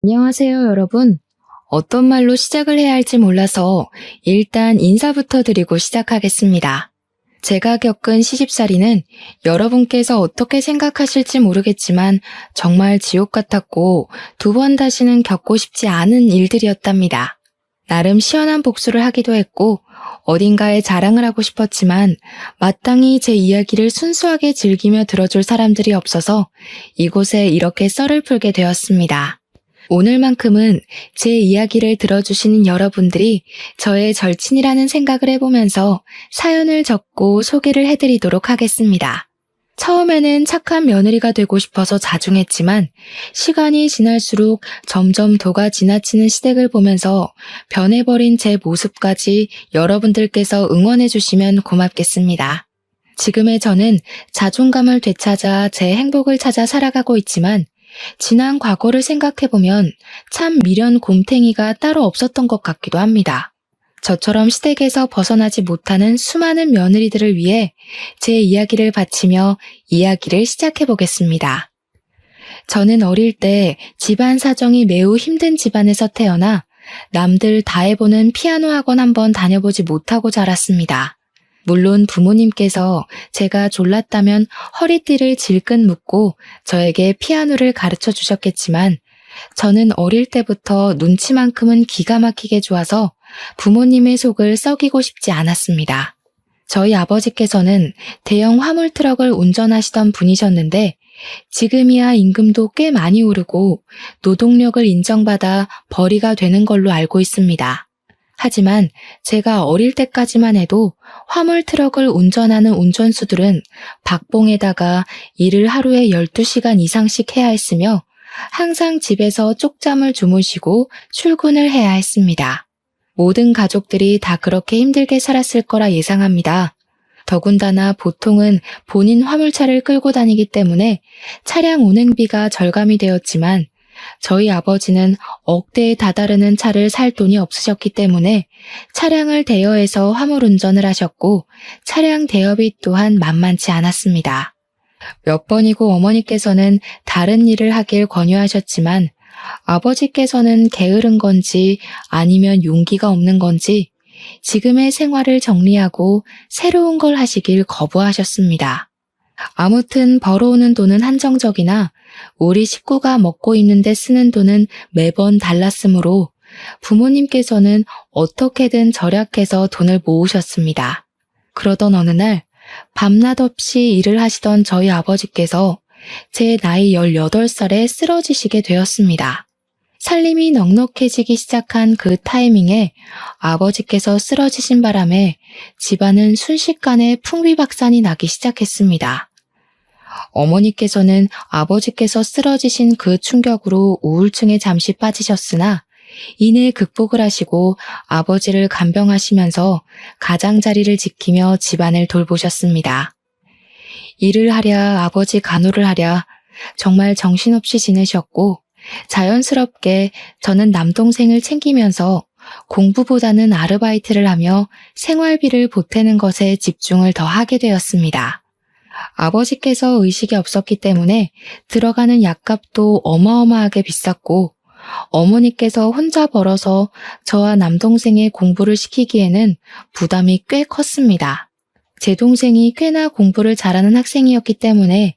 안녕하세요, 여러분. 어떤 말로 시작을 해야 할지 몰라서 일단 인사부터 드리고 시작하겠습니다. 제가 겪은 시집살이는 여러분께서 어떻게 생각하실지 모르겠지만 정말 지옥 같았고 2번 다시는 겪고 싶지 않은 일들이었답니다. 나름 시원한 복수를 하기도 했고 어딘가에 자랑을 하고 싶었지만 마땅히 제 이야기를 순수하게 즐기며 들어줄 사람들이 없어서 이곳에 이렇게 썰을 풀게 되었습니다. 오늘만큼은 제 이야기를 들어주시는 여러분들이 저의 절친이라는 생각을 해보면서 사연을 적고 소개를 해드리도록 하겠습니다. 처음에는 착한 며느리가 되고 싶어서 자중했지만 시간이 지날수록 점점 도가 지나치는 시댁을 보면서 변해버린 제 모습까지 여러분들께서 응원해주시면 고맙겠습니다. 지금의 저는 자존감을 되찾아 제 행복을 찾아 살아가고 있지만 지난 과거를 생각해보면 참 미련 곰탱이가 따로 없었던 것 같기도 합니다. 저처럼 시댁에서 벗어나지 못하는 수많은 며느리들을 위해 제 이야기를 바치며 이야기를 시작해보겠습니다. 저는 어릴 때 집안 사정이 매우 힘든 집안에서 태어나 남들 다 해보는 피아노 학원 한번 다녀보지 못하고 자랐습니다. 물론 부모님께서 제가 졸랐다면 허리띠를 질끈 묶고 저에게 피아노를 가르쳐 주셨겠지만 저는 어릴 때부터 눈치만큼은 기가 막히게 좋아서 부모님의 속을 썩이고 싶지 않았습니다. 저희 아버지께서는 대형 화물 트럭을 운전하시던 분이셨는데 지금이야 임금도 꽤 많이 오르고 노동력을 인정받아 벌이가 되는 걸로 알고 있습니다. 하지만 제가 어릴 때까지만 해도 화물 트럭을 운전하는 운전수들은 박봉에다가 일을 하루에 12시간 이상씩 해야 했으며 항상 집에서 쪽잠을 주무시고 출근을 해야 했습니다. 모든 가족들이 다 그렇게 힘들게 살았을 거라 예상합니다. 더군다나 보통은 본인 화물차를 끌고 다니기 때문에 차량 운행비가 절감이 되었지만 저희 아버지는 억대에 다다르는 차를 살 돈이 없으셨기 때문에 차량을 대여해서 화물 운전을 하셨고 차량 대여비 또한 만만치 않았습니다. 몇 번이고 어머니께서는 다른 일을 하길 권유하셨지만 아버지께서는 게으른 건지 아니면 용기가 없는 건지 지금의 생활을 정리하고 새로운 걸 하시길 거부하셨습니다. 아무튼 벌어오는 돈은 한정적이나 우리 식구가 먹고 입는데 쓰는 돈은 매번 달랐으므로 부모님께서는 어떻게든 절약해서 돈을 모으셨습니다. 그러던 어느 날 밤낮 없이 일을 하시던 저희 아버지께서 제 나이 18살에 쓰러지시게 되었습니다. 살림이 넉넉해지기 시작한 그 타이밍에 아버지께서 쓰러지신 바람에 집안은 순식간에 풍비박산이 나기 시작했습니다. 어머니께서는 아버지께서 쓰러지신 그 충격으로 우울증에 잠시 빠지셨으나 이내 극복을 하시고 아버지를 간병하시면서 가장자리를 지키며 집안을 돌보셨습니다. 일을 하랴 아버지 간호를 하랴 정말 정신없이 지내셨고 자연스럽게 저는 남동생을 챙기면서 공부보다는 아르바이트를 하며 생활비를 보태는 것에 집중을 더 하게 되었습니다. 아버지께서 의식이 없었기 때문에 들어가는 약값도 어마어마하게 비쌌고 어머니께서 혼자 벌어서 저와 남동생의 공부를 시키기에는 부담이 꽤 컸습니다. 제 동생이 꽤나 공부를 잘하는 학생이었기 때문에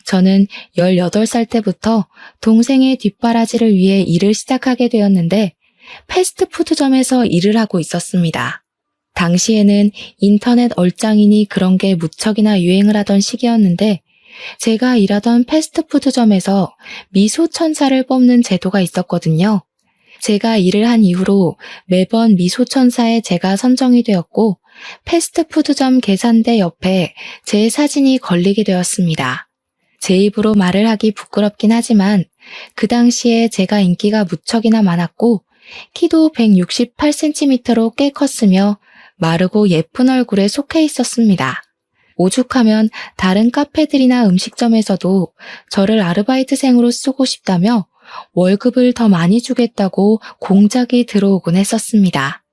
저는 18살 때부터 동생의 뒷바라지를 위해 일을 시작하게 되었는데 패스트푸드점에서 일을 하고 있었습니다. 당시에는 인터넷 얼짱이니 그런 게 무척이나 유행을 하던 시기였는데 제가 일하던 패스트푸드점에서 미소천사를 뽑는 제도가 있었거든요. 제가 일을 한 이후로 매번 미소천사에 제가 선정이 되었고 패스트푸드점 계산대 옆에 제 사진이 걸리게 되었습니다. 제 입으로 말을 하기 부끄럽긴 하지만 그 당시에 제가 인기가 무척이나 많았고 키도 168cm로 꽤 컸으며 마르고 예쁜 얼굴에 속해 있었습니다. 오죽하면 다른 카페들이나 음식점에서도 저를 아르바이트생으로 쓰고 싶다며 월급을 더 많이 주겠다고 공작이 들어오곤 했었습니다.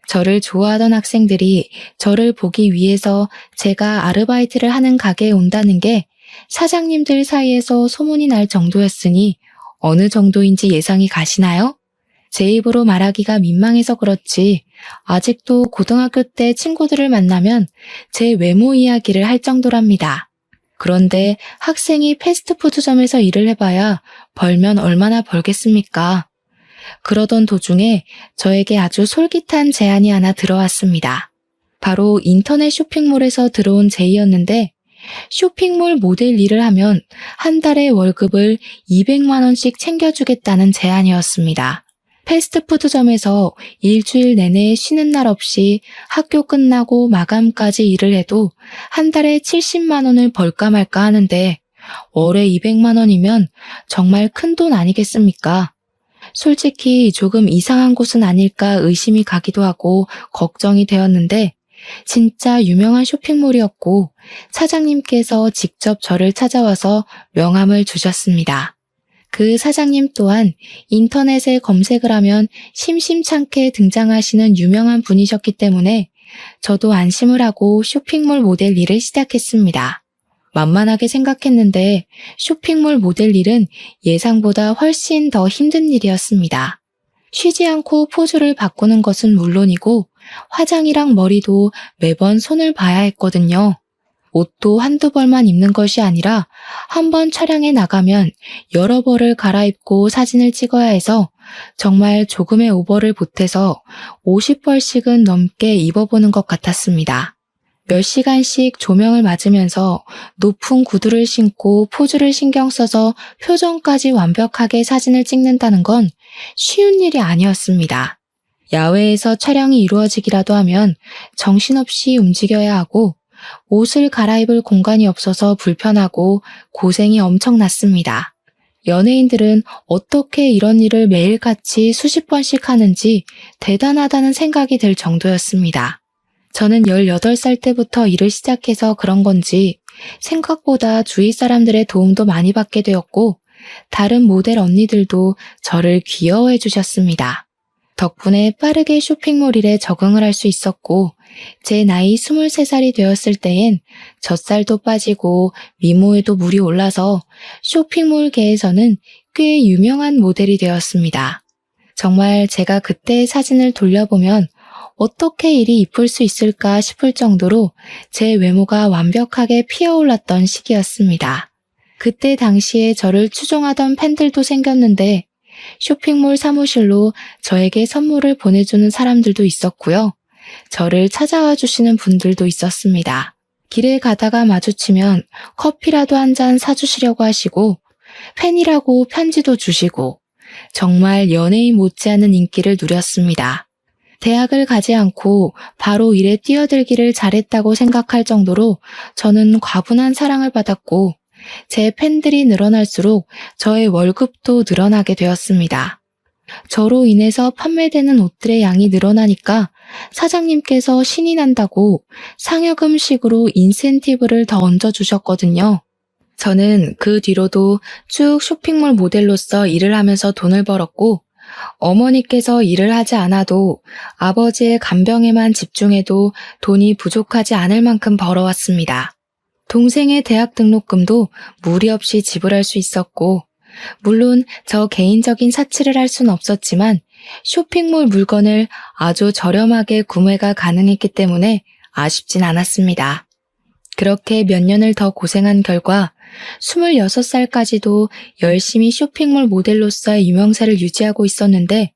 저를 좋아하던 학생들이 저를 보기 위해서 제가 아르바이트를 하는 가게에 온다는 게 사장님들 사이에서 소문이 날 정도였으니 어느 정도인지 예상이 가시나요? 제 입으로 말하기가 민망해서 그렇지 아직도 고등학교 때 친구들을 만나면 제 외모 이야기를 할 정도랍니다. 그런데 학생이 패스트푸드점에서 일을 해봐야 벌면 얼마나 벌겠습니까? 그러던 도중에 저에게 아주 솔깃한 제안이 하나 들어왔습니다. 바로 인터넷 쇼핑몰에서 들어온 제의였는데 쇼핑몰 모델 일을 하면 한 달에 월급을 200만 원씩 챙겨주겠다는 제안이었습니다. 패스트푸드점에서 일주일 내내 쉬는 날 없이 학교 끝나고 마감까지 일을 해도 한 달에 70만 원을 벌까 말까 하는데 월에 200만 원이면 정말 큰 돈 아니겠습니까? 솔직히 조금 이상한 곳은 아닐까 의심이 가기도 하고 걱정이 되었는데 진짜 유명한 쇼핑몰이었고 사장님께서 직접 저를 찾아와서 명함을 주셨습니다. 그 사장님 또한 인터넷에 검색을 하면 심심찮게 등장하시는 유명한 분이셨기 때문에 저도 안심을 하고 쇼핑몰 모델 일을 시작했습니다. 만만하게 생각했는데 쇼핑몰 모델 일은 예상보다 훨씬 더 힘든 일이었습니다. 쉬지 않고 포즈를 바꾸는 것은 물론이고 화장이랑 머리도 매번 손을 봐야 했거든요. 옷도 한두 벌만 입는 것이 아니라 한 번 촬영에 나가면 여러 벌을 갈아입고 사진을 찍어야 해서 정말 조금의 오버를 보태서 50벌씩은 넘게 입어보는 것 같았습니다. 몇 시간씩 조명을 맞으면서 높은 구두를 신고 포즈를 신경 써서 표정까지 완벽하게 사진을 찍는다는 건 쉬운 일이 아니었습니다. 야외에서 촬영이 이루어지기라도 하면 정신없이 움직여야 하고 옷을 갈아입을 공간이 없어서 불편하고 고생이 엄청났습니다. 연예인들은 어떻게 이런 일을 매일같이 수십 번씩 하는지 대단하다는 생각이 들 정도였습니다. 저는 18살 때부터 일을 시작해서 그런 건지 생각보다 주위 사람들의 도움도 많이 받게 되었고 다른 모델 언니들도 저를 귀여워해 주셨습니다. 덕분에 빠르게 쇼핑몰 일에 적응을 할 수 있었고 제 나이 23살이 되었을 때엔 젖살도 빠지고 미모에도 물이 올라서 쇼핑몰계에서는 꽤 유명한 모델이 되었습니다. 정말 제가 그때의 사진을 돌려보면 어떻게 이리 이쁠 수 있을까 싶을 정도로 제 외모가 완벽하게 피어올랐던 시기였습니다. 그때 당시에 저를 추종하던 팬들도 생겼는데 쇼핑몰 사무실로 저에게 선물을 보내주는 사람들도 있었고요. 저를 찾아와 주시는 분들도 있었습니다. 길에 가다가 마주치면 커피라도 한 잔 사주시려고 하시고 팬이라고 편지도 주시고 정말 연예인 못지않은 인기를 누렸습니다. 대학을 가지 않고 바로 일에 뛰어들기를 잘했다고 생각할 정도로 저는 과분한 사랑을 받았고 제 팬들이 늘어날수록 저의 월급도 늘어나게 되었습니다. 저로 인해서 판매되는 옷들의 양이 늘어나니까 사장님께서 신이 난다고 상여금식으로 인센티브를 더 얹어주셨거든요. 저는 그 뒤로도 쭉 쇼핑몰 모델로서 일을 하면서 돈을 벌었고 어머니께서 일을 하지 않아도 아버지의 간병에만 집중해도 돈이 부족하지 않을 만큼 벌어왔습니다. 동생의 대학 등록금도 무리 없이 지불할 수 있었고 물론 저 개인적인 사치를 할 수는 없었지만 쇼핑몰 물건을 아주 저렴하게 구매가 가능했기 때문에 아쉽진 않았습니다. 그렇게 몇 년을 더 고생한 결과 26살까지도 열심히 쇼핑몰 모델로서의 유명세를 유지하고 있었는데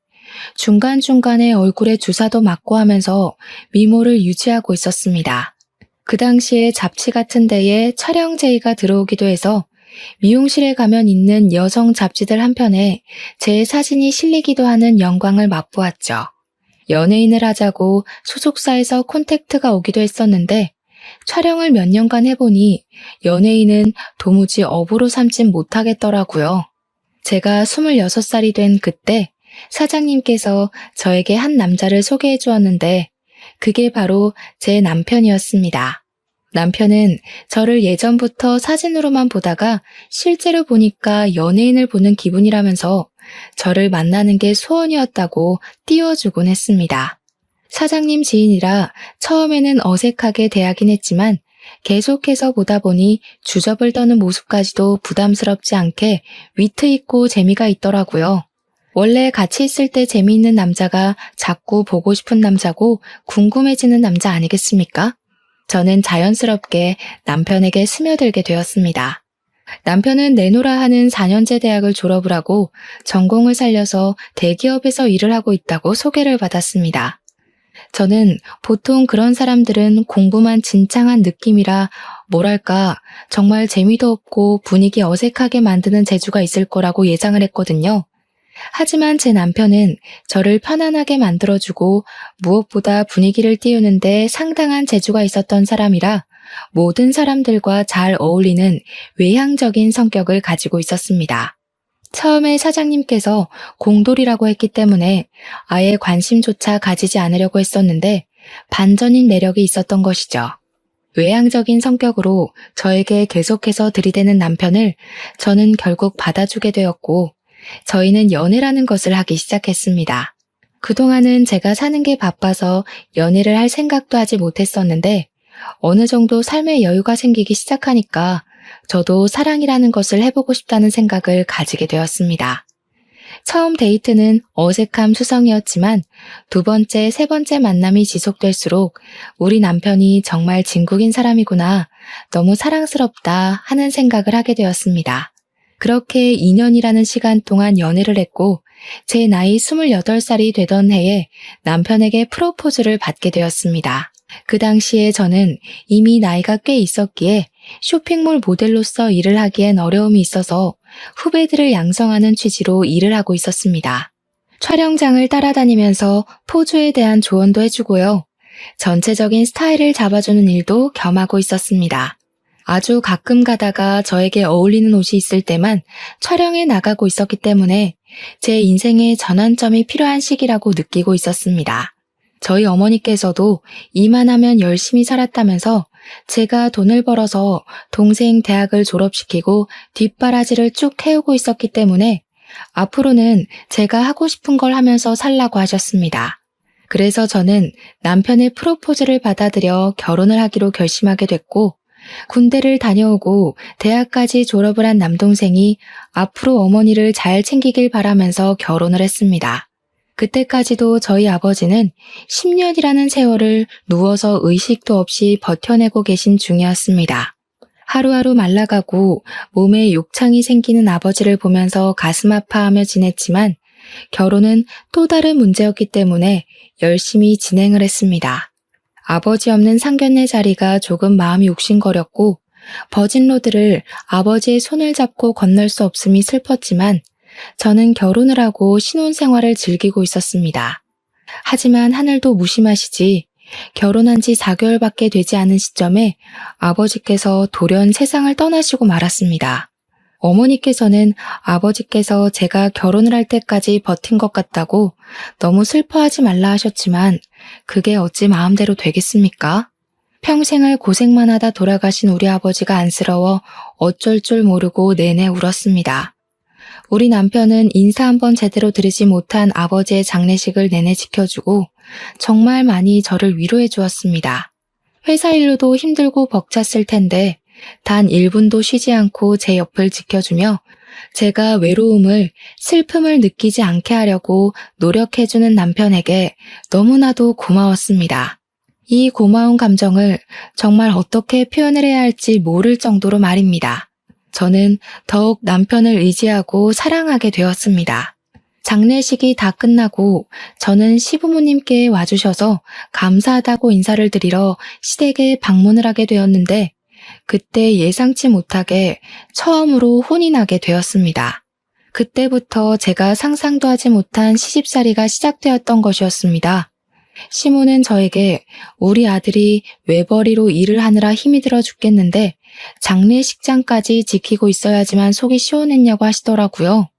중간중간에 얼굴에 주사도 맞고 하면서 미모를 유지하고 있었습니다. 그 당시에 잡지 같은 데에 촬영 제의가 들어오기도 해서 미용실에 가면 있는 여성 잡지들 한편에 제 사진이 실리기도 하는 영광을 맛보았죠. 연예인을 하자고 소속사에서 콘택트가 오기도 했었는데 촬영을 몇 년간 해보니 연예인은 도무지 업으로 삼진 못하겠더라고요. 제가 26살이 된 그때 사장님께서 저에게 한 남자를 소개해 주었는데 그게 바로 제 남편이었습니다. 남편은 저를 예전부터 사진으로만 보다가 실제로 보니까 연예인을 보는 기분이라면서 저를 만나는 게 소원이었다고 띄워주곤 했습니다. 사장님 지인이라 처음에는 어색하게 대하긴 했지만 계속해서 보다 보니 주접을 떠는 모습까지도 부담스럽지 않게 위트 있고 재미가 있더라고요. 원래 같이 있을 때 재미있는 남자가 자꾸 보고 싶은 남자고 궁금해지는 남자 아니겠습니까? 저는 자연스럽게 남편에게 스며들게 되었습니다. 남편은 내노라 하는 4년제 대학을 졸업을 하고 전공을 살려서 대기업에서 일을 하고 있다고 소개를 받았습니다. 저는 보통 그런 사람들은 공부만 진창한 느낌이라 뭐랄까 정말 재미도 없고 분위기 어색하게 만드는 재주가 있을 거라고 예상을 했거든요. 하지만 제 남편은 저를 편안하게 만들어주고 무엇보다 분위기를 띄우는데 상당한 재주가 있었던 사람이라 모든 사람들과 잘 어울리는 외향적인 성격을 가지고 있었습니다. 처음에 사장님께서 공돌이라고 했기 때문에 아예 관심조차 가지지 않으려고 했었는데 반전인 매력이 있었던 것이죠. 외향적인 성격으로 저에게 계속해서 들이대는 남편을 저는 결국 받아주게 되었고 저희는 연애라는 것을 하기 시작했습니다. 그동안은 제가 사는 게 바빠서 연애를 할 생각도 하지 못했었는데 어느 정도 삶의 여유가 생기기 시작하니까 저도 사랑이라는 것을 해보고 싶다는 생각을 가지게 되었습니다. 처음 데이트는 어색함 투성이었지만 두 번째, 세 번째 만남이 지속될수록 우리 남편이 정말 진국인 사람이구나, 너무 사랑스럽다 하는 생각을 하게 되었습니다. 그렇게 2년이라는 시간 동안 연애를 했고 제 나이 28살이 되던 해에 남편에게 프로포즈를 받게 되었습니다. 그 당시에 저는 이미 나이가 꽤 있었기에 쇼핑몰 모델로서 일을 하기엔 어려움이 있어서 후배들을 양성하는 취지로 일을 하고 있었습니다. 촬영장을 따라다니면서 포즈에 대한 조언도 해주고요. 전체적인 스타일을 잡아주는 일도 겸하고 있었습니다. 아주 가끔 가다가 저에게 어울리는 옷이 있을 때만 촬영에 나가고 있었기 때문에 제 인생의 전환점이 필요한 시기라고 느끼고 있었습니다. 저희 어머니께서도 일만 하면 열심히 살았다면서 제가 돈을 벌어서 동생 대학을 졸업시키고 뒷바라지를 쭉 해오고 있었기 때문에 앞으로는 제가 하고 싶은 걸 하면서 살라고 하셨습니다. 그래서 저는 남편의 프로포즈를 받아들여 결혼을 하기로 결심하게 됐고 군대를 다녀오고 대학까지 졸업을 한 남동생이 앞으로 어머니를 잘 챙기길 바라면서 결혼을 했습니다. 그때까지도 저희 아버지는 10년이라는 세월을 누워서 의식도 없이 버텨내고 계신 중이었습니다. 하루하루 말라가고 몸에 욕창이 생기는 아버지를 보면서 가슴 아파하며 지냈지만 결혼은 또 다른 문제였기 때문에 열심히 진행을 했습니다. 아버지 없는 상견례 자리가 조금 마음이 욕심거렸고 버진로드를 아버지의 손을 잡고 건널 수 없음이 슬펐지만 저는 결혼을 하고 신혼생활을 즐기고 있었습니다. 하지만 하늘도 무심하시지 결혼한 지 4개월밖에 되지 않은 시점에 아버지께서 돌연 세상을 떠나시고 말았습니다. 어머니께서는 아버지께서 제가 결혼을 할 때까지 버틴 것 같다고 너무 슬퍼하지 말라 하셨지만 그게 어찌 마음대로 되겠습니까? 평생을 고생만 하다 돌아가신 우리 아버지가 안쓰러워 어쩔 줄 모르고 내내 울었습니다. 우리 남편은 인사 한번 제대로 드리지 못한 아버지의 장례식을 내내 지켜주고 정말 많이 저를 위로해 주었습니다. 회사 일로도 힘들고 벅찼을 텐데 단 1분도 쉬지 않고 제 옆을 지켜주며 제가 외로움을, 슬픔을 느끼지 않게 하려고 노력해주는 남편에게 너무나도 고마웠습니다. 이 고마운 감정을 정말 어떻게 표현을 해야 할지 모를 정도로 말입니다. 저는 더욱 남편을 의지하고 사랑하게 되었습니다. 장례식이 다 끝나고 저는 시부모님께 와주셔서 감사하다고 인사를 드리러 시댁에 방문을 하게 되었는데 그때 예상치 못하게 처음으로 혼이 나게 되었습니다. 그때부터 제가 상상도 하지 못한 시집살이가 시작되었던 것이었습니다. 시모는 저에게 우리 아들이 외벌이로 일을 하느라 힘이 들어 죽겠는데 장례식장까지 지키고 있어야지만 속이 시원했냐고 하시더라고요.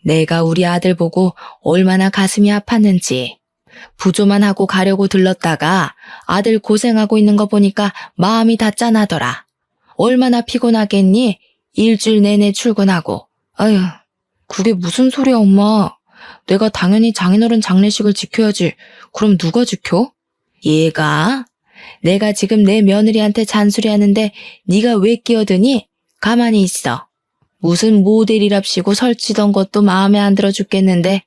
내가 우리 아들 보고 얼마나 가슴이 아팠는지. 부조만 하고 가려고 들렀다가 아들 고생하고 있는 거 보니까 마음이 다 짠하더라. 얼마나 피곤하겠니? 일주일 내내 출근하고. 아휴, 그게 무슨 소리야 엄마. 내가 당연히 장인어른 장례식을 지켜야지. 그럼 누가 지켜? 얘가? 내가 지금 내 며느리한테 잔소리하는데 네가 왜 끼어드니? 가만히 있어. 무슨 모델이랍시고 설치던 것도 마음에 안 들어 죽겠는데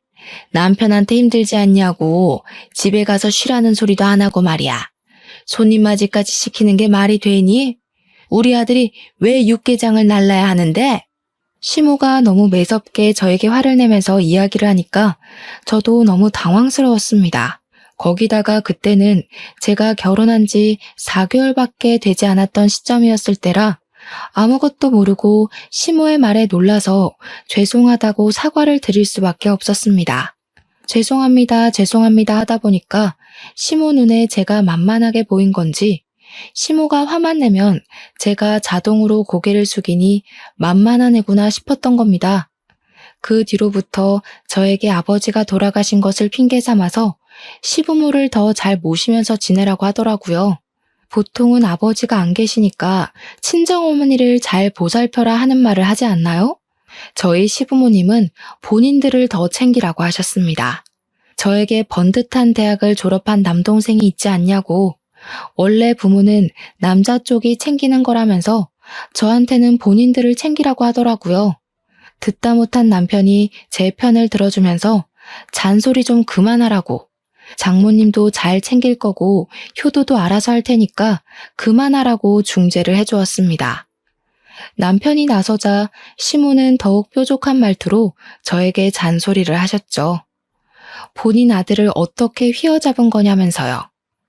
남편한테 힘들지 않냐고 집에 가서 쉬라는 소리도 안 하고 말이야. 손님 맞이까지 시키는 게 말이 되니? 우리 아들이 왜 육개장을 날라야 하는데? 시모가 너무 매섭게 저에게 화를 내면서 이야기를 하니까 저도 너무 당황스러웠습니다. 거기다가 그때는 제가 결혼한 지 4개월밖에 되지 않았던 시점이었을 때라 아무것도 모르고 시모의 말에 놀라서 죄송하다고 사과를 드릴 수밖에 없었습니다. 죄송합니다, 죄송합니다 하다 보니까 시모 눈에 제가 만만하게 보인 건지 시모가 화만 내면 제가 자동으로 고개를 숙이니 만만한 애구나 싶었던 겁니다. 그 뒤로부터 저에게 아버지가 돌아가신 것을 핑계 삼아서 시부모를 더 잘 모시면서 지내라고 하더라고요. 보통은 아버지가 안 계시니까 친정어머니를 잘 보살펴라 하는 말을 하지 않나요? 저희 시부모님은 본인들을 더 챙기라고 하셨습니다. 저에게 번듯한 대학을 졸업한 남동생이 있지 않냐고 원래 부모는 남자 쪽이 챙기는 거라면서 저한테는 본인들을 챙기라고 하더라고요. 듣다 못한 남편이 제 편을 들어주면서 잔소리 좀 그만하라고 장모님도 잘 챙길 거고 효도도 알아서 할 테니까 그만하라고 중재를 해주었습니다. 남편이 나서자 시모는 더욱 뾰족한 말투로 저에게 잔소리를 하셨죠. 본인 아들을 어떻게 휘어잡은 거냐면서요.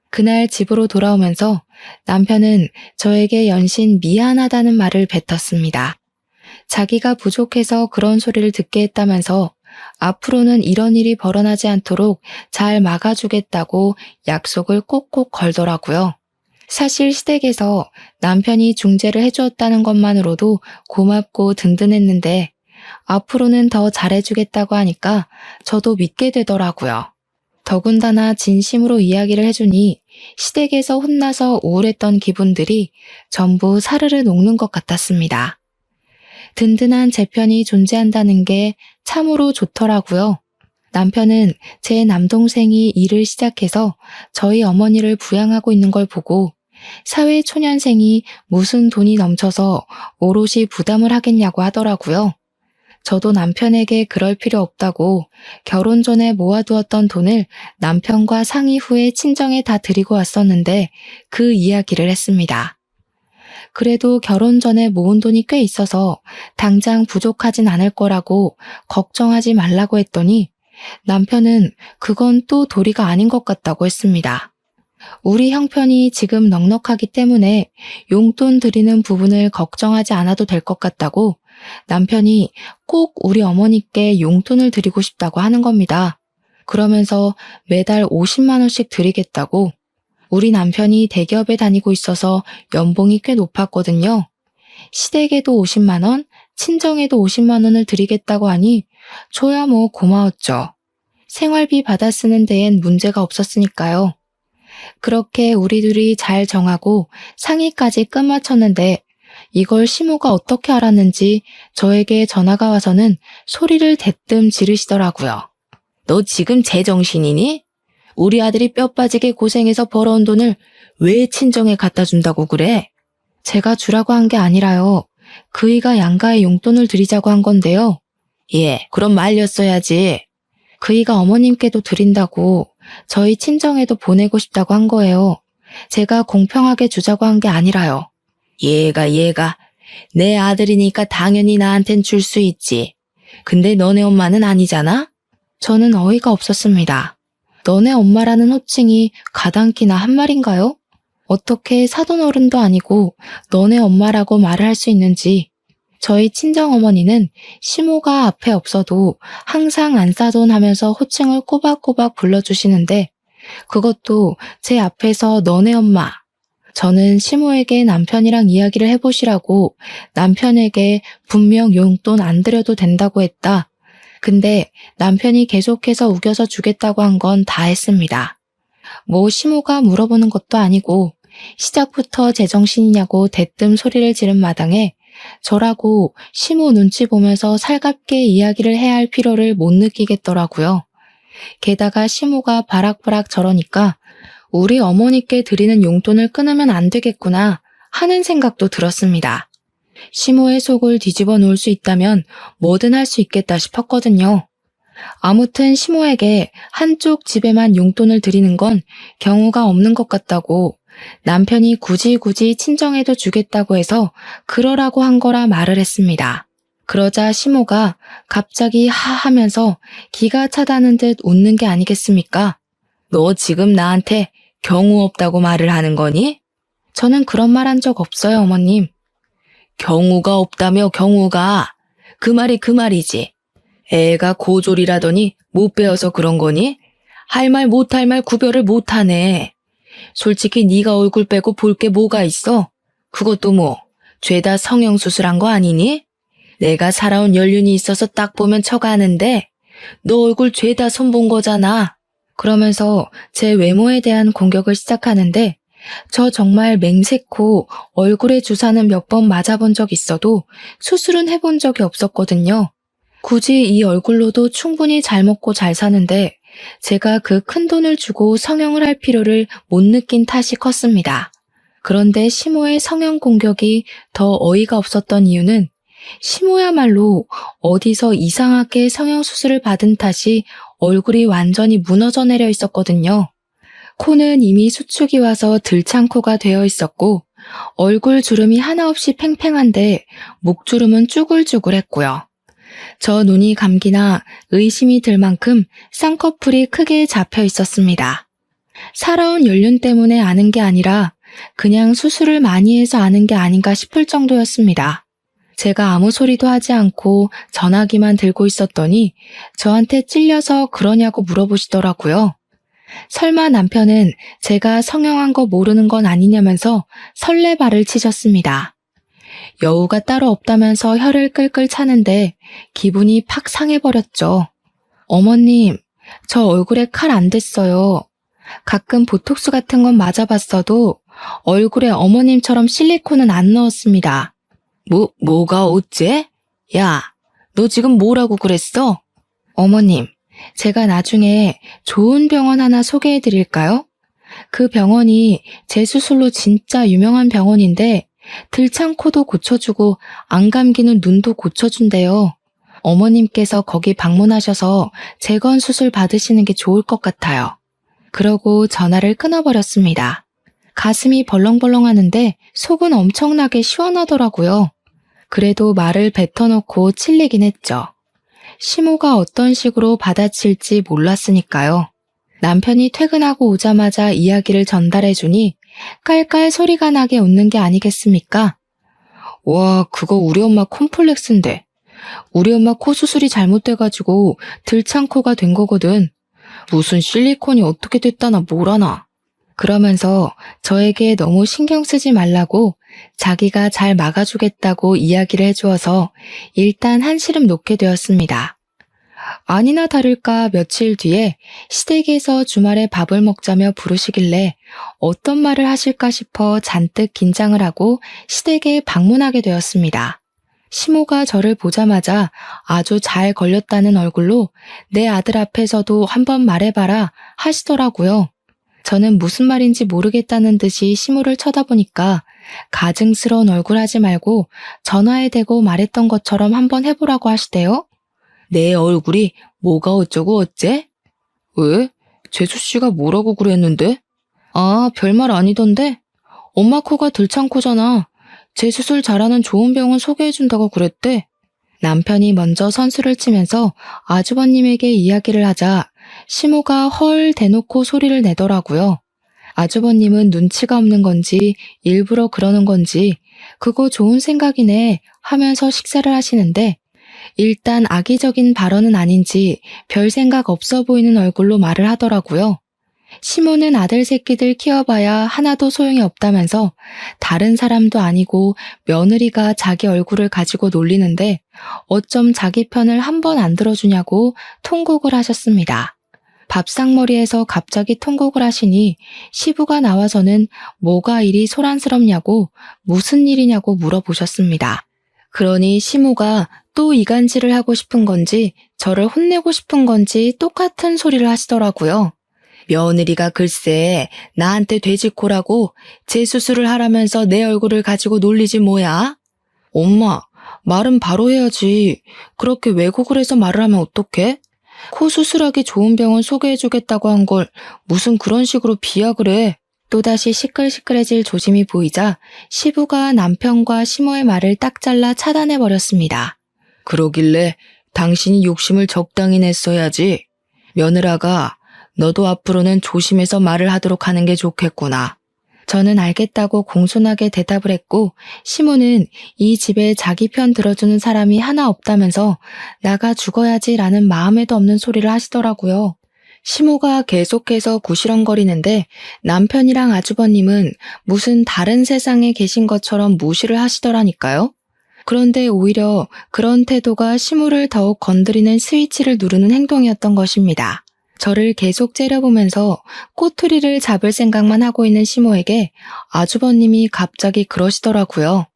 그날 집으로 돌아오면서 남편은 저에게 연신 미안하다는 말을 뱉었습니다. 자기가 부족해서 그런 소리를 듣게 했다면서 앞으로는 이런 일이 벌어나지 않도록 잘 막아주겠다고 약속을 꼭꼭 걸더라고요. 사실 시댁에서 남편이 중재를 해주었다는 것만으로도 고맙고 든든했는데 앞으로는 더 잘해주겠다고 하니까 저도 믿게 되더라고요. 더군다나 진심으로 이야기를 해주니 시댁에서 혼나서 우울했던 기분들이 전부 사르르 녹는 것 같았습니다. 든든한 제 편이 존재한다는 게 참으로 좋더라고요. 남편은 제 남동생이 일을 시작해서 저희 어머니를 부양하고 있는 걸 보고 사회초년생이 무슨 돈이 넘쳐서 오롯이 부담을 하겠냐고 하더라고요. 저도 남편에게 그럴 필요 없다고 결혼 전에 모아두었던 돈을 남편과 상의 후에 친정에 다 드리고 왔었는데 그 이야기를 했습니다. 그래도 결혼 전에 모은 돈이 꽤 있어서 당장 부족하진 않을 거라고 걱정하지 말라고 했더니 남편은 그건 또 도리가 아닌 것 같다고 했습니다. 우리 형편이 지금 넉넉하기 때문에 용돈 드리는 부분을 걱정하지 않아도 될 것 같다고 남편이 꼭 우리 어머니께 용돈을 드리고 싶다고 하는 겁니다. 그러면서 매달 50만 원씩 드리겠다고. 우리 남편이 대기업에 다니고 있어서 연봉이 꽤 높았거든요. 시댁에도 50만 원, 친정에도 50만 원을 드리겠다고 하니 저야 뭐 고마웠죠. 생활비 받아 쓰는 데엔 문제가 없었으니까요. 그렇게 우리 둘이 잘 정하고 상의까지 끝마쳤는데 이걸 시모가 어떻게 알았는지 저에게 전화가 와서는 소리를 대뜸 지르시더라고요. 너 지금 제정신이니? 우리 아들이 뼈 빠지게 고생해서 벌어온 돈을 왜 친정에 갖다 준다고 그래? 제가 주라고 한 게 아니라요. 그이가 양가에 용돈을 드리자고 한 건데요. 예, 그럼 말렸어야지. 그이가 어머님께도 드린다고 저희 친정에도 보내고 싶다고 한 거예요. 제가 공평하게 주자고 한 게 아니라요. 얘가 내 아들이니까 당연히 나한텐 줄 수 있지. 근데 너네 엄마는 아니잖아? 저는 어이가 없었습니다. 너네 엄마라는 호칭이 가당키나 한 말인가요? 어떻게 사돈어른도 아니고 너네 엄마라고 말을 할 수 있는지. 저희 친정어머니는 시모가 앞에 없어도 항상 안사돈 하면서 호칭을 꼬박꼬박 불러주시는데 그것도 제 앞에서 너네 엄마. 저는 시모에게 남편이랑 이야기를 해보시라고 남편에게 분명 용돈 안 드려도 된다고 했다. 근데 남편이 계속해서 우겨서 주겠다고 한 건 다 했습니다. 뭐 시모가 물어보는 것도 아니고 시작부터 제정신이냐고 대뜸 소리를 지른 마당에 저라고 시모 눈치 보면서 살갑게 이야기를 해야 할 필요를 못 느끼겠더라고요. 게다가 시모가 바락바락 저러니까 우리 어머니께 드리는 용돈을 끊으면 안 되겠구나 하는 생각도 들었습니다. 시모의 속을 뒤집어 놓을 수 있다면 뭐든 할 수 있겠다 싶었거든요. 아무튼 시모에게 한쪽 집에만 용돈을 드리는 건 경우가 없는 것 같다고 남편이 굳이 친정에도 주겠다고 해서 그러라고 한 거라 말을 했습니다. 그러자 시모가 갑자기 하면서 기가 차다는 듯 웃는 게 아니겠습니까? 너 지금 나한테 경우 없다고 말을 하는 거니? 저는 그런 말 한 적 없어요, 어머님. 경우가 없다며 경우가. 그 말이 그 말이지. 애가 고졸이라더니 못 배워서 그런 거니? 할 말 못할 말 구별을 못하네. 솔직히 네가 얼굴 빼고 볼 게 뭐가 있어? 그것도 뭐 죄다 성형수술한 거 아니니? 내가 살아온 연륜이 있어서 딱 보면 척아는데 너 얼굴 죄다 손본 거잖아. 그러면서 제 외모에 대한 공격을 시작하는데 저 정말 맹세코 얼굴에 주사는 몇 번 맞아본 적 있어도 수술은 해본 적이 없었거든요. 굳이 이 얼굴로도 충분히 잘 먹고 잘 사는데 제가 그 큰 돈을 주고 성형을 할 필요를 못 느낀 탓이 컸습니다. 그런데 시모의 성형 공격이 더 어이가 없었던 이유는 시모야말로 어디서 이상하게 성형수술을 받은 탓이 얼굴이 완전히 무너져 내려 있었거든요. 코는 이미 수축이 와서 들창코가 되어 있었고 얼굴 주름이 하나 없이 팽팽한데 목주름은 쭈글쭈글했고요. 저 눈이 감기나 의심이 들 만큼 쌍꺼풀이 크게 잡혀 있었습니다. 살아온 연륜 때문에 아는 게 아니라 그냥 수술을 많이 해서 아는 게 아닌가 싶을 정도였습니다. 제가 아무 소리도 하지 않고 전화기만 들고 있었더니 저한테 찔려서 그러냐고 물어보시더라고요. 설마 남편은 제가 성형한 거 모르는 건 아니냐면서 설레발을 치셨습니다. 여우가 따로 없다면서 혀를 끌끌 차는데 기분이 팍 상해버렸죠. 어머님, 저 얼굴에 칼 안 댔어요. 가끔 보톡스 같은 건 맞아봤어도 얼굴에 어머님처럼 실리콘은 안 넣었습니다. 뭐가 어째? 야, 너 지금 뭐라고 그랬어? 어머님, 제가 나중에 좋은 병원 하나 소개해드릴까요? 그 병원이 제 수술로 진짜 유명한 병원인데 들창코도 고쳐주고 안 감기는 눈도 고쳐준대요. 어머님께서 거기 방문하셔서 재건 수술 받으시는 게 좋을 것 같아요. 그러고 전화를 끊어버렸습니다. 가슴이 벌렁벌렁 하는데 속은 엄청나게 시원하더라고요. 그래도 말을 뱉어놓고 칠리긴 했죠. 시모가 어떤 식으로 받아칠지 몰랐으니까요. 남편이 퇴근하고 오자마자 이야기를 전달해주니 깔깔 소리가 나게 웃는 게 아니겠습니까? 와, 그거 우리 엄마 콤플렉스인데. 우리 엄마 코 수술이 잘못돼가지고 들창코가 된 거거든. 무슨 실리콘이 어떻게 됐다나 뭐라나. 그러면서 저에게 너무 신경 쓰지 말라고 자기가 잘 막아주겠다고 이야기를 해주어서 일단 한시름 놓게 되었습니다. 아니나 다를까 며칠 뒤에 시댁에서 주말에 밥을 먹자며 부르시길래 어떤 말을 하실까 싶어 잔뜩 긴장을 하고 시댁에 방문하게 되었습니다. 시모가 저를 보자마자 아주 잘 걸렸다는 얼굴로 내 아들 앞에서도 한번 말해봐라 하시더라고요. 저는 무슨 말인지 모르겠다는 듯이 시모를 쳐다보니까 가증스러운 얼굴 하지 말고 전화에 대고 말했던 것처럼 한번 해보라고 하시대요. 내 얼굴이 뭐가 어쩌고 어째? 왜? 재수씨가 뭐라고 그랬는데? 아, 별말 아니던데? 엄마 코가 들창코잖아. 재수술 잘하는 좋은 병원 소개해준다고 그랬대. 남편이 먼저 선수를 치면서 아주버님에게 이야기를 하자 시모가 헐 대놓고 소리를 내더라고요. 아주버님은 눈치가 없는 건지 일부러 그러는 건지 그거 좋은 생각이네 하면서 식사를 하시는데 일단 악의적인 발언은 아닌지 별 생각 없어 보이는 얼굴로 말을 하더라고요. 시모는 아들 새끼들 키워봐야 하나도 소용이 없다면서 다른 사람도 아니고 며느리가 자기 얼굴을 가지고 놀리는데 어쩜 자기 편을 한 번 안 들어주냐고 통곡을 하셨습니다. 밥상머리에서 갑자기 통곡을 하시니 시부가 나와서는 뭐가 이리 소란스럽냐고 무슨 일이냐고 물어보셨습니다. 그러니 시모가 또 이간질을 하고 싶은 건지 저를 혼내고 싶은 건지 똑같은 소리를 하시더라고요. 며느리가 글쎄 나한테 돼지코라고 재수술을 하라면서 내 얼굴을 가지고 놀리지 뭐야? 엄마, 말은 바로 해야지. 그렇게 왜곡을 해서 말을 하면 어떡해? 코 수술하기 좋은 병원 소개해주겠다고 한 걸 무슨 그런 식으로 비약을 해. 또다시 시끌시끌해질 조짐이 보이자 시부가 남편과 시모의 말을 딱 잘라 차단해버렸습니다. 그러길래 당신이 욕심을 적당히 냈어야지. 며느라가 너도 앞으로는 조심해서 말을 하도록 하는 게 좋겠구나. 저는 알겠다고 공손하게 대답을 했고 시모는 이 집에 자기 편 들어주는 사람이 하나 없다면서 나가 죽어야지라는 마음에도 없는 소리를 하시더라고요. 시모가 계속해서 구시렁거리는데 남편이랑 아주버님은 무슨 다른 세상에 계신 것처럼 무시를 하시더라니까요. 그런데 오히려 그런 태도가 시모를 더욱 건드리는 스위치를 누르는 행동이었던 것입니다. 저를 계속 째려보면서 꼬투리를 잡을 생각만 하고 있는 시모에게 아주버님이 갑자기 그러시더라고요.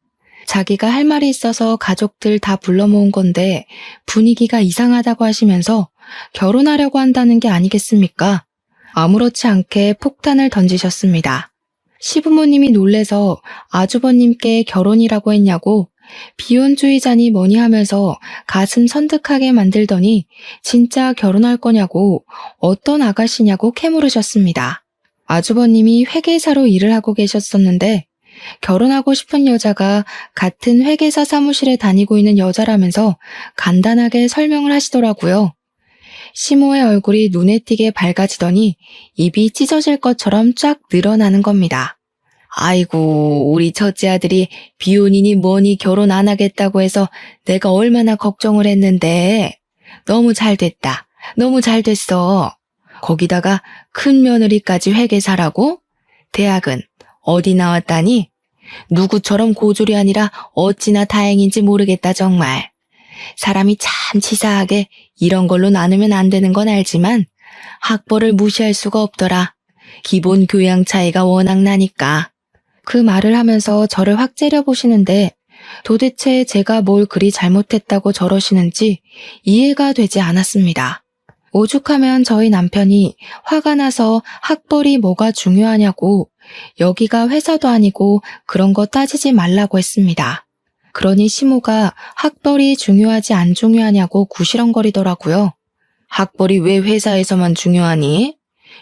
자기가 할 말이 있어서 가족들 다 불러 모은 건데 분위기가 이상하다고 하시면서 결혼하려고 한다는 게 아니겠습니까? 아무렇지 않게 폭탄을 던지셨습니다. 시부모님이 놀래서 아주버님께 결혼이라고 했냐고 비혼주의자니 뭐니 하면서 가슴 선득하게 만들더니 진짜 결혼할 거냐고 어떤 아가씨냐고 캐물으셨습니다. 아주버님이 회계사로 일을 하고 계셨었는데 결혼하고 싶은 여자가 같은 회계사 사무실에 다니고 있는 여자라면서 간단하게 설명을 하시더라고요. 시모의 얼굴이 눈에 띄게 밝아지더니 입이 찢어질 것처럼 쫙 늘어나는 겁니다. 아이고, 우리 첫째 아들이 비혼이니 뭐니 결혼 안 하겠다고 해서 내가 얼마나 걱정을 했는데 너무 잘 됐다. 너무 잘 됐어. 거기다가 큰 며느리까지 회계사라고? 대학은 어디 나왔다니? 누구처럼 고졸이 아니라 어찌나 다행인지 모르겠다 정말. 사람이 참 치사하게 이런 걸로 나누면 안 되는 건 알지만 학벌을 무시할 수가 없더라. 기본 교양 차이가 워낙 나니까. 그 말을 하면서 저를 확 째려보시는데 도대체 제가 뭘 그리 잘못했다고 저러시는지 이해가 되지 않았습니다. 오죽하면 저희 남편이 화가 나서 학벌이 뭐가 중요하냐고 여기가 회사도 아니고 그런 거 따지지 말라고 했습니다. 그러니 시모가 학벌이 중요하지 안 중요하냐고 구시렁거리더라고요. 학벌이 왜 회사에서만 중요하니?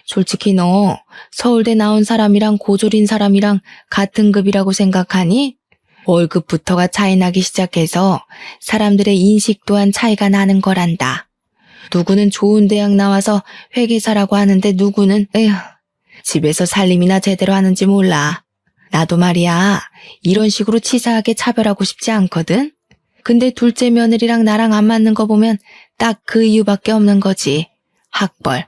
솔직히 너 서울대 나온 사람이랑 고졸인 사람이랑 같은 급이라고 생각하니? 월급부터가 차이 나기 시작해서 사람들의 인식 또한 차이가 나는 거란다. 누구는 좋은 대학 나와서 회계사라고 하는데 누구는 집에서 살림이나 제대로 하는지 몰라. 나도 말이야 이런 식으로 치사하게 차별하고 싶지 않거든. 근데 둘째 며느리랑 나랑 안 맞는 거 보면 딱 그 이유밖에 없는 거지. 학벌.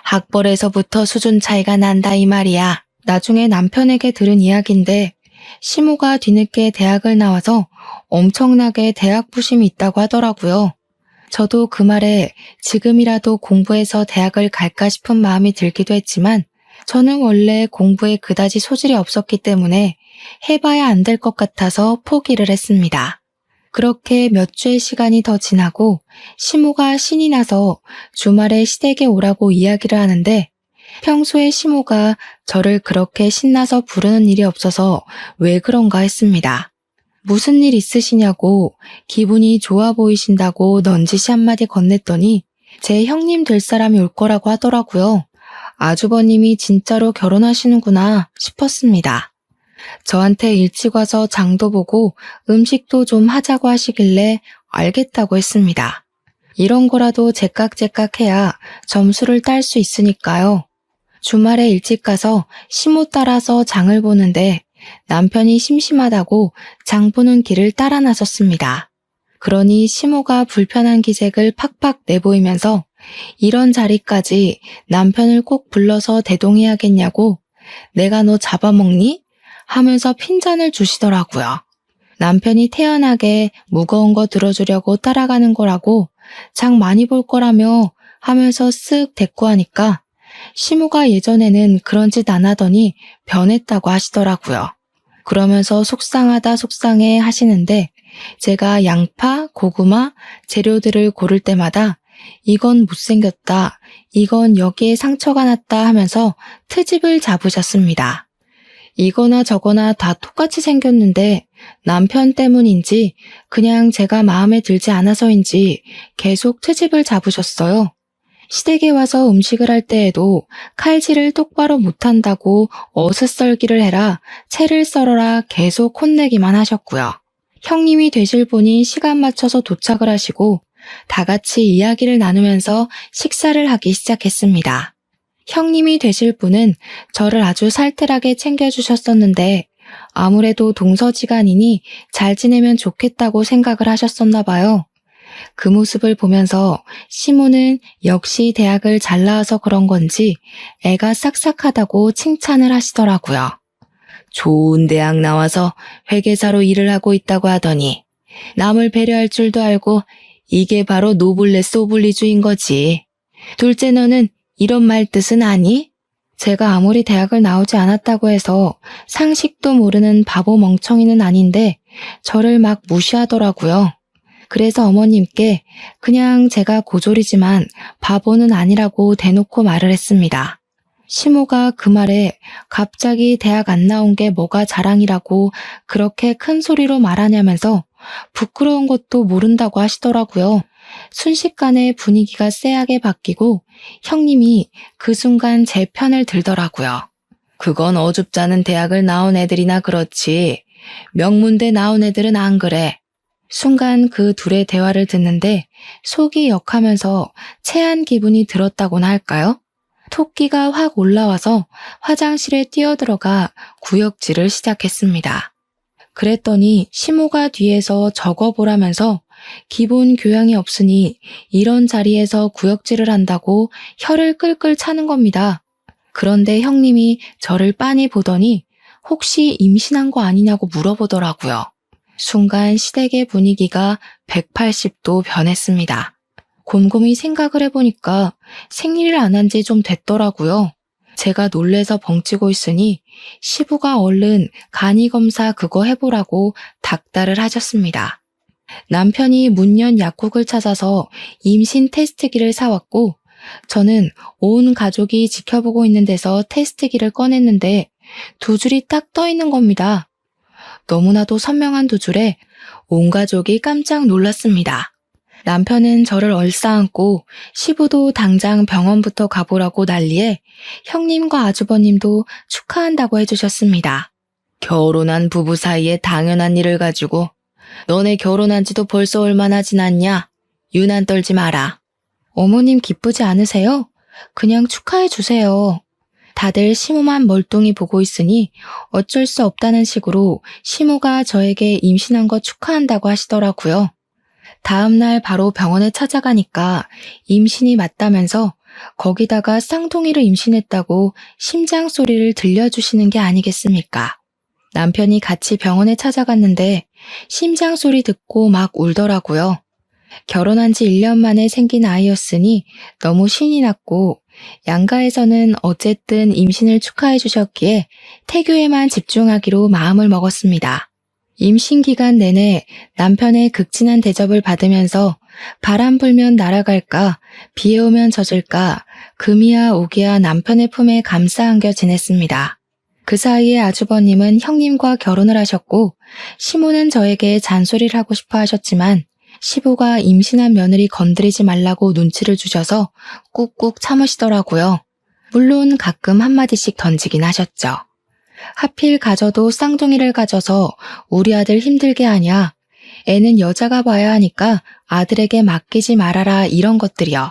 학벌에서부터 수준 차이가 난다 이 말이야. 나중에 남편에게 들은 이야기인데 시모가 뒤늦게 대학을 나와서 엄청나게 대학 부심이 있다고 하더라고요. 저도 그 말에 지금이라도 공부해서 대학을 갈까 싶은 마음이 들기도 했지만 저는 원래 공부에 그다지 소질이 없었기 때문에 해봐야 안 될 것 같아서 포기를 했습니다. 그렇게 몇 주의 시간이 더 지나고 시모가 신이 나서 주말에 시댁에 오라고 이야기를 하는데 평소에 시모가 저를 그렇게 신나서 부르는 일이 없어서 왜 그런가 했습니다. 무슨 일 있으시냐고 기분이 좋아 보이신다고 넌지시 한마디 건넸더니 제 형님 될 사람이 올 거라고 하더라고요. 아주버님이 진짜로 결혼하시는구나 싶었습니다. 저한테 일찍 와서 장도 보고 음식도 좀 하자고 하시길래 알겠다고 했습니다. 이런 거라도 제깍제깍 해야 점수를 딸 수 있으니까요. 주말에 일찍 가서 시모 따라서 장을 보는데 남편이 심심하다고 장 보는 길을 따라 나섰습니다. 그러니 시모가 불편한 기색을 팍팍 내보이면서 이런 자리까지 남편을 꼭 불러서 대동해야겠냐고 내가 너 잡아먹니? 하면서 핀잔을 주시더라고요. 남편이 태연하게 무거운 거 들어주려고 따라가는 거라고 장 많이 볼 거라며 하면서 쓱 대꾸하니까 시모가 예전에는 그런 짓 안 하더니 변했다고 하시더라고요. 그러면서 속상하다 속상해 하시는데 제가 양파, 고구마, 재료들을 고를 때마다 이건 못생겼다, 이건 여기에 상처가 났다 하면서 트집을 잡으셨습니다. 이거나 저거나 다 똑같이 생겼는데 남편 때문인지 그냥 제가 마음에 들지 않아서인지 계속 트집을 잡으셨어요. 시댁에 와서 음식을 할 때에도 칼질을 똑바로 못한다고 어슷썰기를 해라, 채를 썰어라 계속 혼내기만 하셨고요. 형님이 되실 분이 시간 맞춰서 도착을 하시고 다 같이 이야기를 나누면서 식사를 하기 시작했습니다. 형님이 되실 분은 저를 아주 살뜰하게 챙겨주셨었는데 아무래도 동서지간이니 잘 지내면 좋겠다고 생각을 하셨었나 봐요. 그 모습을 보면서 시모는 역시 대학을 잘 나와서 그런 건지 애가 싹싹하다고 칭찬을 하시더라고요. 좋은 대학 나와서 회계사로 일을 하고 있다고 하더니 남을 배려할 줄도 알고 이게 바로 노블레스 오블리주인 거지. 둘째 너는 이런 말 뜻은 아니? 제가 아무리 대학을 나오지 않았다고 해서 상식도 모르는 바보 멍청이는 아닌데 저를 막 무시하더라고요. 그래서 어머님께 그냥 제가 고졸이지만 바보는 아니라고 대놓고 말을 했습니다. 시모가 그 말에 갑자기 대학 안 나온 게 뭐가 자랑이라고 그렇게 큰 소리로 말하냐면서 부끄러운 것도 모른다고 하시더라고요. 순식간에 분위기가 쎄하게 바뀌고 형님이 그 순간 제 편을 들더라고요. 그건 어줍잖은 대학을 나온 애들이나 그렇지. 명문대 나온 애들은 안 그래. 순간 그 둘의 대화를 듣는데 속이 역하면서 체한 기분이 들었다고나 할까요? 토끼가 확 올라와서 화장실에 뛰어들어가 구역질을 시작했습니다. 그랬더니 시모가 뒤에서 적어보라면서 기본 교양이 없으니 이런 자리에서 구역질을 한다고 혀를 끌끌 차는 겁니다. 그런데 형님이 저를 빤히 보더니 혹시 임신한 거 아니냐고 물어보더라고요. 순간 시댁의 분위기가 180도 변했습니다. 곰곰이 생각을 해보니까 생리를 안 한 지 좀 됐더라고요. 제가 놀래서 벙찌고 있으니 시부가 얼른 간이검사 그거 해보라고 닥달을 하셨습니다. 남편이 문연 약국을 찾아서 임신 테스트기를 사왔고 저는 온 가족이 지켜보고 있는 데서 테스트기를 꺼냈는데 두 줄이 딱 떠 있는 겁니다. 너무나도 선명한 두 줄에 온 가족이 깜짝 놀랐습니다. 남편은 저를 얼싸안고 시부도 당장 병원부터 가보라고 난리에 형님과 아주버님도 축하한다고 해주셨습니다. 결혼한 부부 사이에 당연한 일을 가지고 너네 결혼한 지도 벌써 얼마나 지났냐? 유난 떨지 마라. 어머님 기쁘지 않으세요? 그냥 축하해 주세요. 다들 시모만 멀뚱히 보고 있으니 어쩔 수 없다는 식으로 시모가 저에게 임신한 거 축하한다고 하시더라고요. 다음날 바로 병원에 찾아가니까 임신이 맞다면서 거기다가 쌍둥이를 임신했다고 심장 소리를 들려주시는 게 아니겠습니까? 남편이 같이 병원에 찾아갔는데 심장 소리 듣고 막 울더라고요. 결혼한 지 1년 만에 생긴 아이였으니 너무 신이 났고 양가에서는 어쨌든 임신을 축하해 주셨기에 태교에만 집중하기로 마음을 먹었습니다. 임신 기간 내내 남편의 극진한 대접을 받으면서 바람 불면 날아갈까, 비 오면 젖을까, 금이야 오기야 남편의 품에 감싸 안겨 지냈습니다. 그 사이에 아주버님은 형님과 결혼을 하셨고 시모는 저에게 잔소리를 하고 싶어 하셨지만 시부가 임신한 며느리 건드리지 말라고 눈치를 주셔서 꾹꾹 참으시더라고요. 물론 가끔 한마디씩 던지긴 하셨죠. 하필 가져도 쌍둥이를 가져서 우리 아들 힘들게 하냐. 애는 여자가 봐야 하니까 아들에게 맡기지 말아라 이런 것들이요.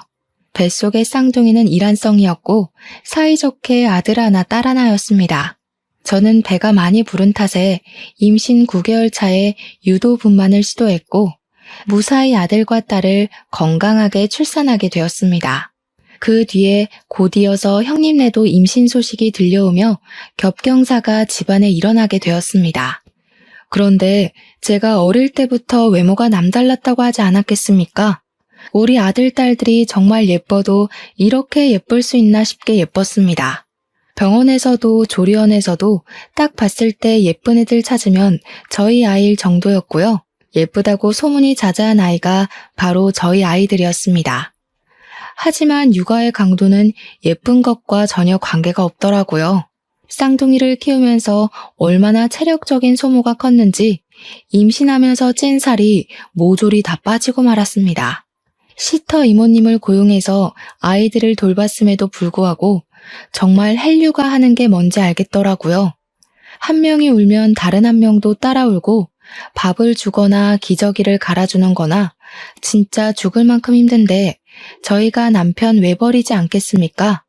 뱃속의 쌍둥이는 일란성이었고 사이좋게 아들 하나 딸 하나였습니다. 저는 배가 많이 부른 탓에 임신 9개월 차에 유도분만을 시도했고 무사히 아들과 딸을 건강하게 출산하게 되었습니다. 그 뒤에 곧이어서 형님네도 임신 소식이 들려오며 겹경사가 집안에 일어나게 되었습니다. 그런데 제가 어릴 때부터 외모가 남달랐다고 하지 않았겠습니까? 우리 아들, 딸들이 정말 예뻐도 이렇게 예쁠 수 있나 싶게 예뻤습니다. 병원에서도 조리원에서도 딱 봤을 때 예쁜 애들 찾으면 저희 아이일 정도였고요. 예쁘다고 소문이 자자한 아이가 바로 저희 아이들이었습니다. 하지만 육아의 강도는 예쁜 것과 전혀 관계가 없더라고요. 쌍둥이를 키우면서 얼마나 체력적인 소모가 컸는지 임신하면서 찐 살이 모조리 다 빠지고 말았습니다. 시터 이모님을 고용해서 아이들을 돌봤음에도 불구하고 정말 헬류가 하는 게 뭔지 알겠더라고요. 한 명이 울면 다른 한 명도 따라 울고 밥을 주거나 기저귀를 갈아주는 거나 진짜 죽을 만큼 힘든데 저희가 남편 왜 버리지 않겠습니까?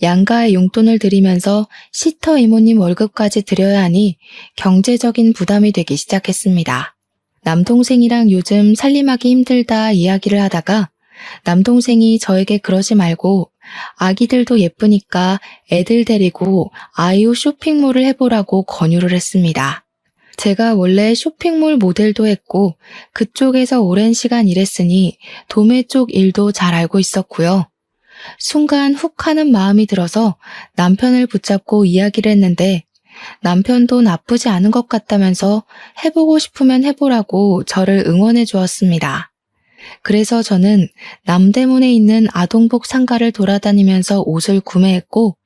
양가의 용돈을 드리면서 시터 이모님 월급까지 드려야 하니 경제적인 부담이 되기 시작했습니다. 남동생이랑 요즘 살림하기 힘들다 이야기를 하다가 남동생이 저에게 그러지 말고 아기들도 예쁘니까 애들 데리고 아이오 쇼핑몰을 해보라고 권유를 했습니다. 제가 원래 쇼핑몰 모델도 했고 그쪽에서 오랜 시간 일했으니 도매 쪽 일도 잘 알고 있었고요. 순간 훅 하는 마음이 들어서 남편을 붙잡고 이야기를 했는데 남편도 나쁘지 않은 것 같다면서 해보고 싶으면 해보라고 저를 응원해 주었습니다. 그래서 저는 남대문에 있는 아동복 상가를 돌아다니면서 옷을 구매했고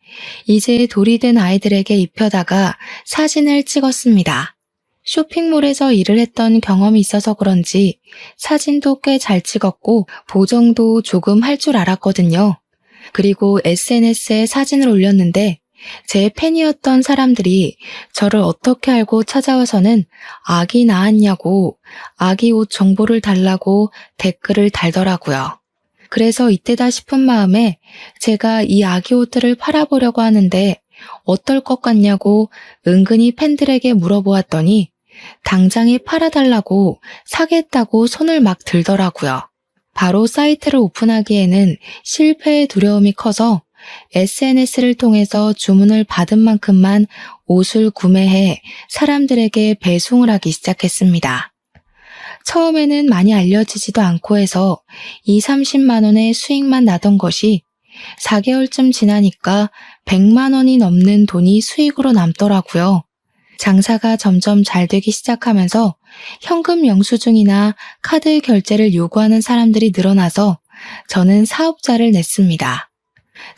이제 돌이 된 아이들에게 입혀다가 사진을 찍었습니다. 쇼핑몰에서 일을 했던 경험이 있어서 그런지 사진도 꽤 잘 찍었고 보정도 조금 할 줄 알았거든요. 그리고 SNS에 사진을 올렸는데 제 팬이었던 사람들이 저를 어떻게 알고 찾아와서는 아기 낳았냐고 아기 옷 정보를 달라고 댓글을 달더라고요. 그래서 이때다 싶은 마음에 제가 이 아기 옷들을 팔아보려고 하는데 어떨 것 같냐고 은근히 팬들에게 물어보았더니 당장에 팔아달라고 사겠다고 손을 막 들더라고요. 바로 사이트를 오픈하기에는 실패의 두려움이 커서 SNS를 통해서 주문을 받은 만큼만 옷을 구매해 사람들에게 배송을 하기 시작했습니다. 처음에는 많이 알려지지도 않고 해서 2, 30만 원의 수익만 나던 것이 4개월쯤 지나니까 100만 원이 넘는 돈이 수익으로 남더라고요. 장사가 점점 잘 되기 시작하면서 현금 영수증이나 카드 결제를 요구하는 사람들이 늘어나서 저는 사업자를 냈습니다.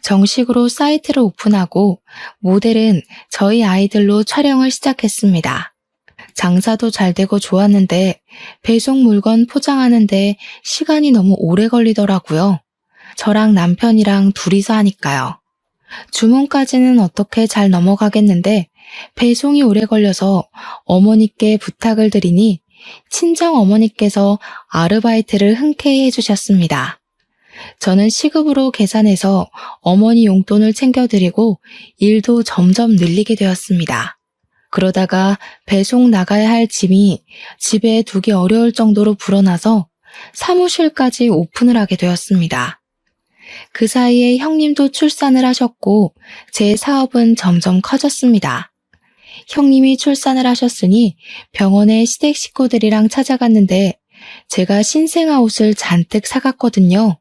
정식으로 사이트를 오픈하고 모델은 저희 아이들로 촬영을 시작했습니다. 장사도 잘 되고 좋았는데 배송 물건 포장하는데 시간이 너무 오래 걸리더라고요. 저랑 남편이랑 둘이서 하니까요. 주문까지는 어떻게 잘 넘어가겠는데 배송이 오래 걸려서 어머니께 부탁을 드리니 친정 어머니께서 아르바이트를 흔쾌히 해주셨습니다. 저는 시급으로 계산해서 어머니 용돈을 챙겨드리고 일도 점점 늘리게 되었습니다. 그러다가 배송 나가야 할 짐이 집에 두기 어려울 정도로 불어나서 사무실까지 오픈을 하게 되었습니다. 그 사이에 형님도 출산을 하셨고 제 사업은 점점 커졌습니다. 형님이 출산을 하셨으니 병원에 시댁 식구들이랑 찾아갔는데 제가 신생아 옷을 잔뜩 사갔거든요.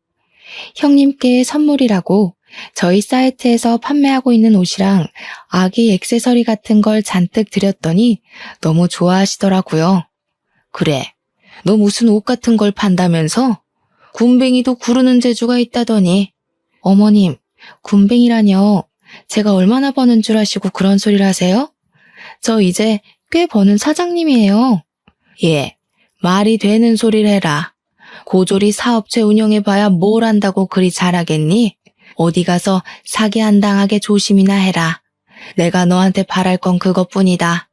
형님께 선물이라고 저희 사이트에서 판매하고 있는 옷이랑 아기 액세서리 같은 걸 잔뜩 드렸더니 너무 좋아하시더라고요. 그래, 너 무슨 옷 같은 걸 판다면서? 군뱅이도 구르는 재주가 있다더니. 어머님, 군뱅이라뇨. 제가 얼마나 버는 줄 아시고 그런 소리를 하세요? 저 이제 꽤 버는 사장님이에요. 예, 말이 되는 소리를 해라. 고졸이 사업체 운영해봐야 뭘 안다고 그리 잘하겠니? 어디 가서 사기 안 당하게 조심이나 해라. 내가 너한테 바랄 건 그것뿐이다.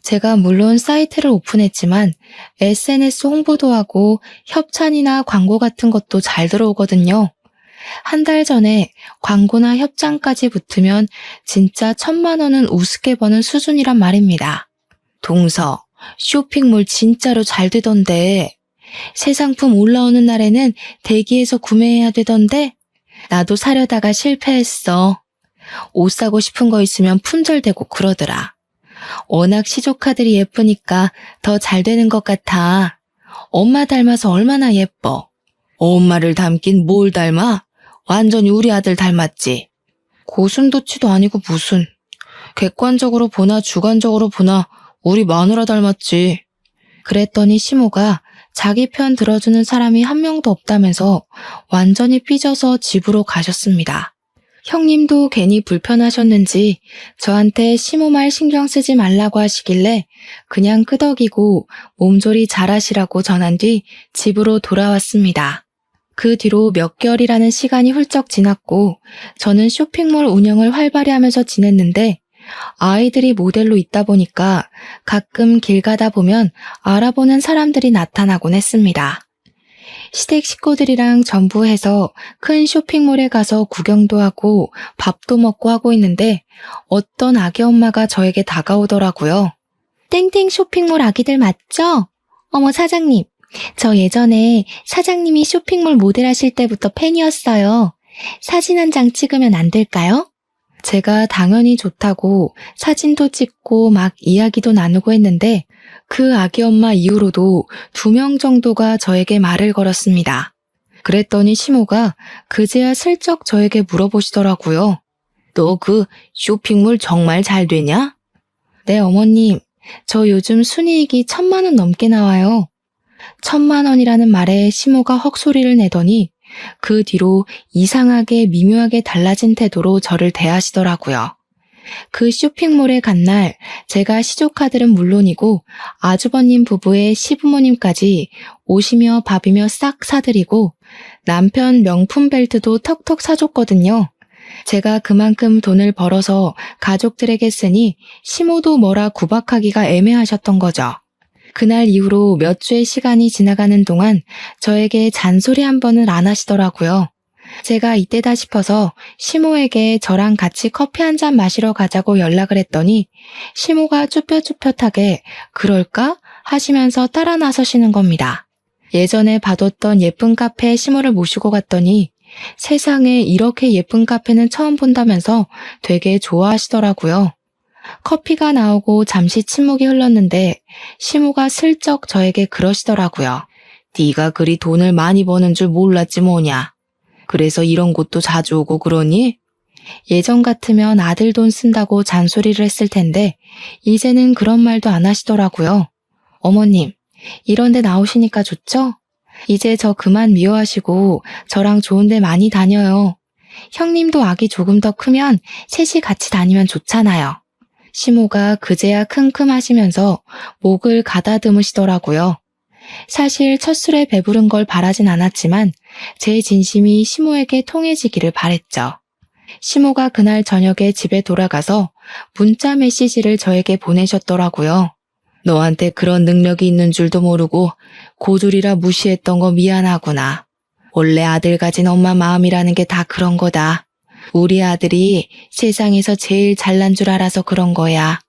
제가 물론 사이트를 오픈했지만 SNS 홍보도 하고 협찬이나 광고 같은 것도 잘 들어오거든요. 한 달 전에 광고나 협찬까지 붙으면 진짜 1,000만 원은 우습게 버는 수준이란 말입니다. 동서, 쇼핑몰 진짜로 잘 되던데. 새 상품 올라오는 날에는 대기해서 구매해야 되던데. 나도 사려다가 실패했어. 옷 사고 싶은 거 있으면 품절되고 그러더라. 워낙 시조카들이 예쁘니까 더 잘 되는 것 같아. 엄마 닮아서 얼마나 예뻐. 엄마를 닮긴 뭘 닮아? 완전히 우리 아들 닮았지. 고슴도치도 아니고 무슨. 객관적으로 보나 주관적으로 보나 우리 마누라 닮았지. 그랬더니 시모가 자기 편 들어주는 사람이 한 명도 없다면서 완전히 삐져서 집으로 가셨습니다. 형님도 괜히 불편하셨는지 저한테 시모 말 신경 쓰지 말라고 하시길래 그냥 끄덕이고 몸조리 잘하시라고 전한 뒤 집으로 돌아왔습니다. 그 뒤로 몇 개월이라는 시간이 훌쩍 지났고 저는 쇼핑몰 운영을 활발히 하면서 지냈는데 아이들이 모델로 있다 보니까 가끔 길 가다 보면 알아보는 사람들이 나타나곤 했습니다. 시댁 식구들이랑 전부 해서 큰 쇼핑몰에 가서 구경도 하고 밥도 먹고 하고 있는데 어떤 아기 엄마가 저에게 다가오더라고요. 땡땡 쇼핑몰 아기들 맞죠? 어머 사장님, 저 예전에 사장님이 쇼핑몰 모델 하실 때부터 팬이었어요. 사진 한 장 찍으면 안 될까요? 제가 당연히 좋다고 사진도 찍고 막 이야기도 나누고 했는데 그 아기 엄마 이후로도 2명 정도가 저에게 말을 걸었습니다. 그랬더니 시모가 그제야 슬쩍 저에게 물어보시더라고요. 너 그 쇼핑몰 정말 잘 되냐? 네 어머님, 저 요즘 순이익이 1,000만 원 넘게 나와요. 1,000만 원이라는 말에 시모가 헉소리를 내더니 그 뒤로 이상하게 미묘하게 달라진 태도로 저를 대하시더라고요. 그 쇼핑몰에 간 날 제가 시조카들은 물론이고 아주버님 부부의 시부모님까지 옷이며 밥이며 싹 사드리고 남편 명품 벨트도 턱턱 사줬거든요. 제가 그만큼 돈을 벌어서 가족들에게 쓰니 시모도 뭐라 구박하기가 애매하셨던 거죠. 그날 이후로 몇 주의 시간이 지나가는 동안 저에게 잔소리 한 번은 안 하시더라고요. 제가 이때다 싶어서 시모에게 저랑 같이 커피 한 잔 마시러 가자고 연락을 했더니 시모가 쭈뼛쭈뼛하게 그럴까? 하시면서 따라 나서시는 겁니다. 예전에 봐뒀던 예쁜 카페에 시모를 모시고 갔더니 세상에 이렇게 예쁜 카페는 처음 본다면서 되게 좋아하시더라고요. 커피가 나오고 잠시 침묵이 흘렀는데 시모가 슬쩍 저에게 그러시더라고요. 네가 그리 돈을 많이 버는 줄 몰랐지 뭐냐. 그래서 이런 곳도 자주 오고 그러니? 예전 같으면 아들 돈 쓴다고 잔소리를 했을 텐데 이제는 그런 말도 안 하시더라고요. 어머님, 이런 데 나오시니까 좋죠? 이제 저 그만 미워하시고 저랑 좋은 데 많이 다녀요. 형님도 아기 조금 더 크면 셋이 같이 다니면 좋잖아요. 시모가 그제야 킁킁하시면서 목을 가다듬으시더라고요. 사실 첫 술에 배부른 걸 바라진 않았지만 제 진심이 시모에게 통해지기를 바랬죠. 시모가 그날 저녁에 집에 돌아가서 문자 메시지를 저에게 보내셨더라고요. 너한테 그런 능력이 있는 줄도 모르고 고졸이라 무시했던 거 미안하구나. 원래 아들 가진 엄마 마음이라는 게 다 그런 거다. 우리 아들이 세상에서 제일 잘난 줄 알아서 그런 거야.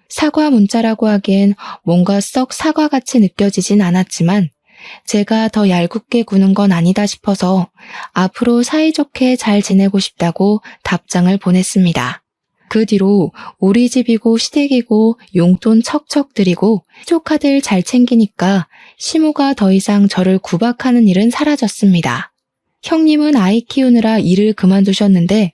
사과 문자라고 하기엔 뭔가 썩 사과같이 느껴지진 않았지만 제가 더 얄궂게 구는 건 아니다 싶어서 앞으로 사이좋게 잘 지내고 싶다고 답장을 보냈습니다. 그 뒤로 우리 집이고 시댁이고 용돈 척척 드리고 조카들 잘 챙기니까 시모가 더 이상 저를 구박하는 일은 사라졌습니다. 형님은 아이 키우느라 일을 그만두셨는데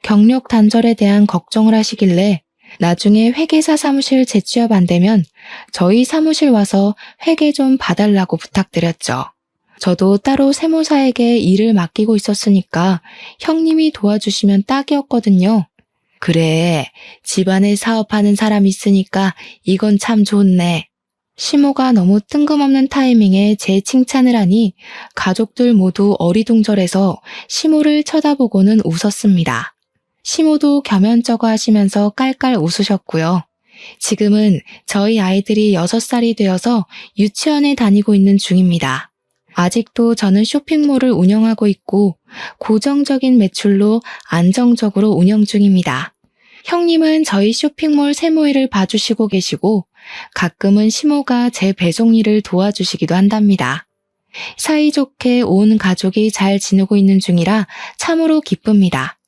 경력 단절에 대한 걱정을 하시길래 나중에 회계사 사무실 재취업 안 되면 저희 사무실 와서 회계 좀 봐달라고 부탁드렸죠. 저도 따로 세무사에게 일을 맡기고 있었으니까 형님이 도와주시면 딱이었거든요. 그래, 집안에 사업하는 사람 있으니까 이건 참 좋네. 시모가 너무 뜬금없는 타이밍에 제 칭찬을 하니 가족들 모두 어리둥절해서 시모를 쳐다보고는 웃었습니다. 시모도 겸연쩍어 하시면서 깔깔 웃으셨고요. 지금은 저희 아이들이 6살이 되어서 유치원에 다니고 있는 중입니다. 아직도 저는 쇼핑몰을 운영하고 있고 고정적인 매출로 안정적으로 운영 중입니다. 형님은 저희 쇼핑몰 세무일을 봐주시고 계시고 가끔은 시모가 제 배송 일을 도와주시기도 한답니다. 사이좋게 온 가족이 잘 지내고 있는 중이라 참으로 기쁩니다.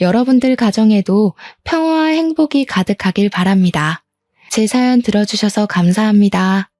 여러분들 가정에도 평화와 행복이 가득하길 바랍니다. 제 사연 들어주셔서 감사합니다.